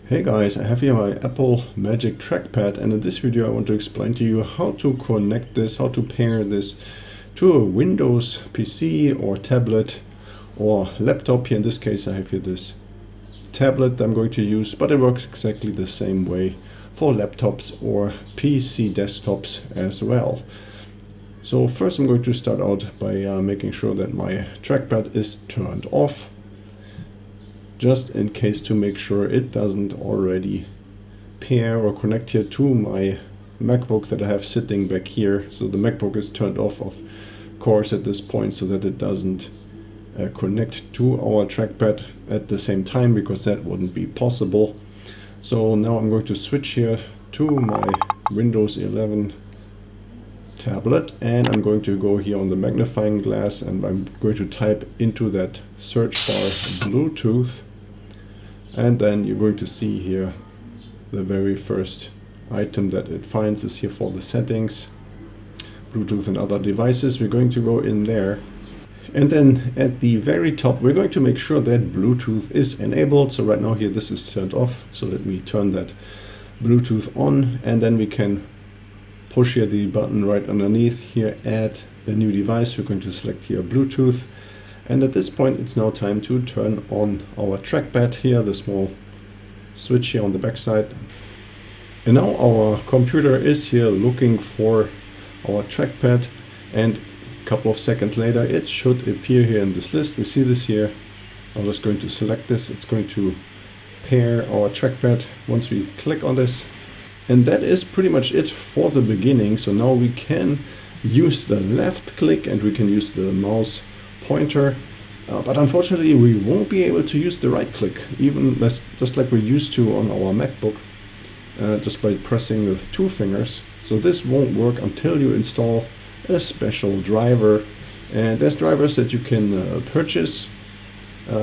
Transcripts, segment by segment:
Hey guys, I have here my Apple Magic Trackpad, and in this video I want to explain to you how to connect this, how to pair this to a Windows PC or tablet or laptop. Here in this case I have here this tablet that I'm going to use, but it works exactly the same way for laptops or PC desktops as well. So first I'm going to start out by making sure that my trackpad is turned off, just in case, to make sure it doesn't already pair or connect here to my MacBook that I have sitting back here. So the MacBook is turned off, of course, at this point, so that it doesn't connect to our trackpad at the same time, because that wouldn't be possible. So now I'm going to switch here to my Windows 11 tablet, and I'm going to go here on the magnifying glass, and I'm going to type into that search bar Bluetooth. And then you're going to see here the very first item that it finds is here for the settings, Bluetooth and other devices. We're going to go in there. And then at the very top, we're going to make sure that Bluetooth is enabled. So right now here, this is turned off. So let me turn that Bluetooth on, and then we can push here the button right underneath here, add a new device. We're going to select here Bluetooth. And at this point, it's now time to turn on our trackpad here, the small switch here on the back side. And now our computer is here looking for our trackpad, and a couple of seconds later, it should appear here in this list. We see this here. I'm just going to select this. It's going to pair our trackpad once we click on this. And that is pretty much it for the beginning. So now we can use the left click and we can use the mouse pointer, but unfortunately we won't be able to use the right click, even less, just like we're used to on our MacBook, just by pressing with two fingers. So this won't work until you install a special driver, and there's drivers that you can purchase,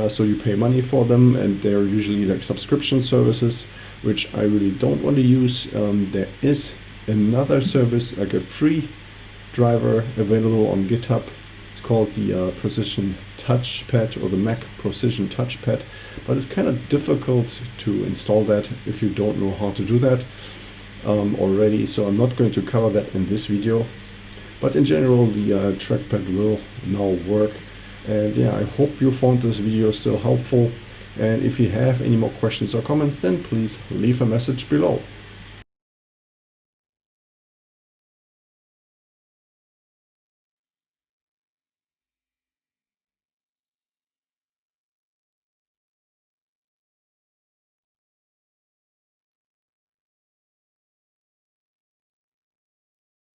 so you pay money for them, and they're usually like subscription services, which I really don't want to use. There is another service, like a free driver available on GitHub. It's called the Precision Touchpad, or the Mac Precision Touchpad, but it's kind of difficult to install that if you don't know how to do that already, so I'm not going to cover that in this video. But in general, the trackpad will now work. And yeah, I hope you found this video still helpful, and if you have any more questions or comments, then please leave a message below.